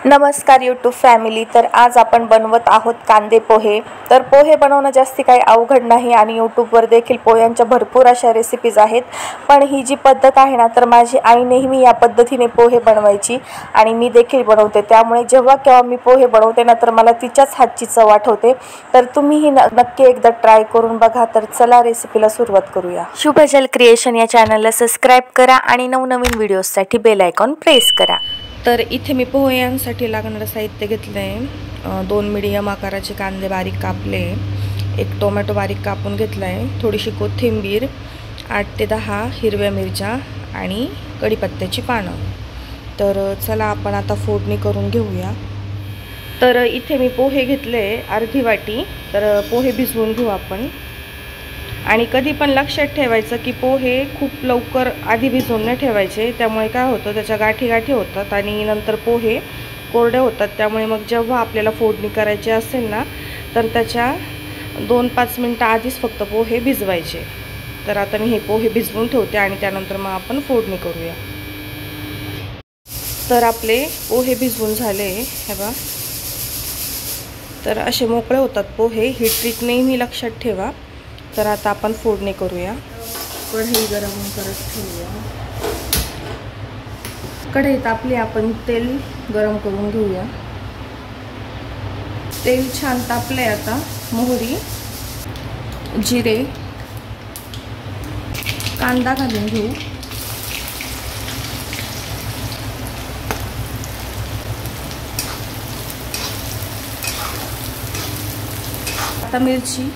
नमस्कार YouTube family. तर आज आपण बनवत आहोत कांदे पोहे। तर पोहे बनवणं जास्ती काही अवघड नाही आणि यूट्यूबवर देखील पोह्यांच्या भरपूर अशा रेसिपीज आहेत। पण ही जी पद्धत आहे ना, तर माझी आई नेहमी या पद्धतीने पोहे बनवायची आणि मी देखील बनवते। त्यामुळे जेव्हा केव्हा मी पोहे बनवते ना, तर मला तिच्याच हातची चव आठवते। तर तुम्हीही नक्की एकदा ट्राय करून बघा। तर चला रेसिपीला सुरुवात करूया। शुभजल क्रिएशन या चॅनलला सबस्क्राइब करा आणि नवनवीन व्हिडिओजसाठी बेल आयकॉन प्रेस करा। तर इथे मी पोह्यांसाठी लागणारं साहित्य घेतलं आहे। 2 मीडियम आकाराचे कांदे बारीक कापले, एक टोमॅटो बारीक कापून घेतला आहे, थोडीशी कोथिंबीर, 8 ते 10 हिरव्या मिरच्या आणि कढीपत्त्याची पानं। तर चला आपण आता फोडणी करून घेऊया। तर इथे मी पोहे घेतले अर्धी वाटी। तर पोहे भिजवून घेऊ आपण। आणि कधी पण लक्षात ठेवायचं की पोहे खूप लवकर आधी भिजवून नाही ठेवायचे, त्यामुळे काय होतं त्याच्या गाठी होतात आणि नंतर पोहे कोरडे होतात। त्यामुळे मग जेव्हा आपल्याला फोडणी करायची असेल ना, तर त्याच्या 2-5 मिनिटं आधीच फक्त पोहे भिजवायचे। तर आता मी हे पोहे भिजवून ठेवते आणि त्यानंतर मग आपण फोडणी करूया। तर आपले पोहे भिजवून झाले हे बघा। तर असे मोकळे होतात पोहे, ही ट्रिक नेहमी लक्षात ठेवा। तर आता आपण फोडणी करूया। कढई गरम करत ठेवूया। कढई तापली, आपण तेल गरम करून घेऊया। तेल छान तापले। आता मोहरी, जिरे, कांदा घालून घेऊ। आता मिरची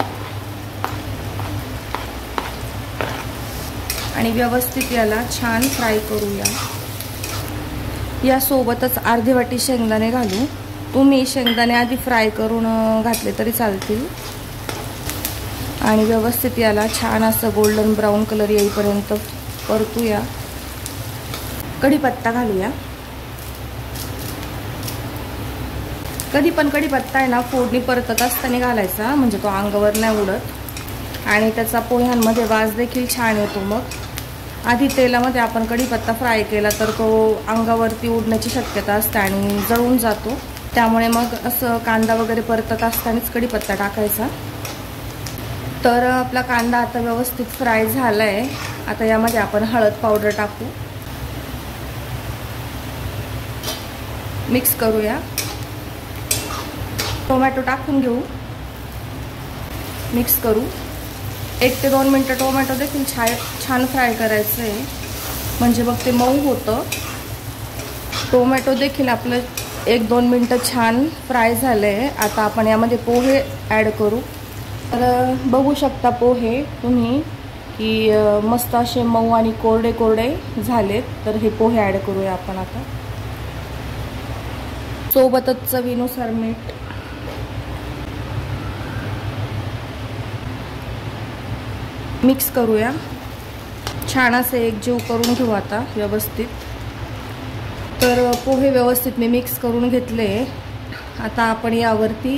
आणि व्यवस्थित याला छान फ्राय करूया। यासोबतच अर्धी वाटी शेंगदाणे घालू। तुम्ही शेंगदाणे आधी फ्राय करून घातले तरी चालतील। आणि व्यवस्थित याला छान असं गोल्डन ब्राऊन कलर येईपर्यंत परतूया। कढीपत्ता घालूया। कढीपत्ता आहे ना, फोडणी परतत असताना घालायचा, म्हणजे तो अंगावर नाही उडत आणि त्याचा पोह्यांमध्ये वास देखील छान येतो। मग आधी तेलामध्ये आपण कढीपत्ता फ्राय केला तर तो अंगावरती उडण्याची शक्यता असते आणि जळून जातो। त्यामुळे मग असं कांदा वगैरे परतत असतानाच कढीपत्ता टाकायचा। तर आपला कांदा आता व्यवस्थित फ्राय झाला आहे। आता यामध्ये आपण हळद पावडर टाकू, मिक्स करूया। टोमॅटो टाकून घेऊ, मिक्स करू। 1 ते 2 मिनिटं टोमॅटो देखील छान फ्राय करायचं आहे, म्हणजे मग ते मऊ होतं। टोमॅटो देखील आपलं 1-2 मिनिटं छान फ्राय झालं आहे। आता आपण यामध्ये पोहे ॲड करू। तर बघू शकता पोहे तुम्ही की मस्त असे मऊ आणि कोरडे झालेत। तर हे पोहे ॲड करूया आपण आता। सोबतच चवीनुसार मीठ, मिक्स करूया। छान असे एकजीव करून घेऊ आता व्यवस्थित। तर पोहे व्यवस्थित मी मिक्स करून घेतले। आता आपण यावरती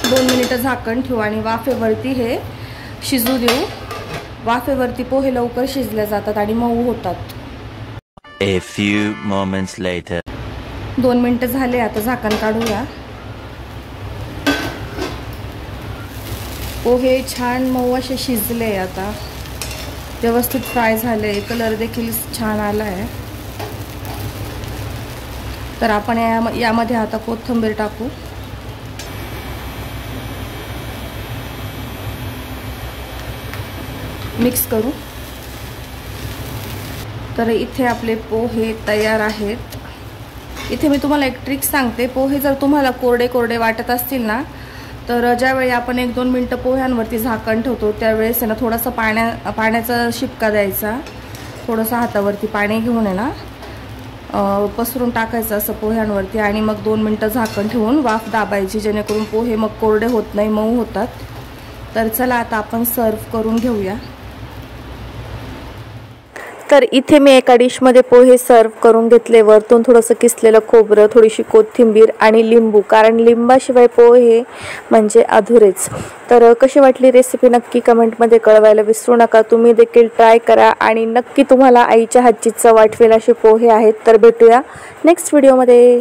2 मिनिटं झाकण ठेवू आणि वाफेवरती हे शिजू देऊ। वाफेवरती पोहे लवकर शिजले जातात आणि मऊ होतात। A few moments later. 2 मिनिटं झाले, आता झाकण काढूया। पोहे छान मऊ असे शिजले, आता व्यवस्थित फ्राय झाले, कलर देखील छान आला आहे। तर आपण यामध्ये आता कोथिंबीर टाकू। मिक्स करू। तर इथे आपले पोहे तयार आहेत। इथे मी तुम्हाला एक ट्रिक सांगते। पोहे जर तुम्हाला कोरडे वाटत असतील ना, तर ज्यावेळी आपण 1-2 मिनिटं पोह्यांवरती झाकण ठेवतो त्यावेळेस ना थोडासा पाण्याचा शिपका द्यायचा। थोडंसं हातावरती पाणी घेऊन आहे ना पसरून टाकायचं असं पोह्यांवरती आणि मग 2 मिनिटं झाकण ठेवून वाफ दाबायची, जेणेकरून पोहे मग कोरडे होत नाही, मऊ होतात। तर चला आता आपण सर्व करून घेऊया। तर इथे मी एका डिशमध्ये पोहे सर्व करून घेतले। वरतून थोडंसं किसलेलं खोबरं, थोडीशी कोथिंबीर आणि लिंबू, कारण लिंबाशिवाय पोहे म्हणजे अधुरेच। तर कशी वाटली रेसिपी नक्की कमेंटमध्ये कळवायला विसरू नका। तुम्ही देखील ट्राय करा आणि नक्की तुम्हाला आईच्या हातची चव आठवेल असे पोहे आहेत। तर भेटूया नेक्स्ट व्हिडिओमध्ये।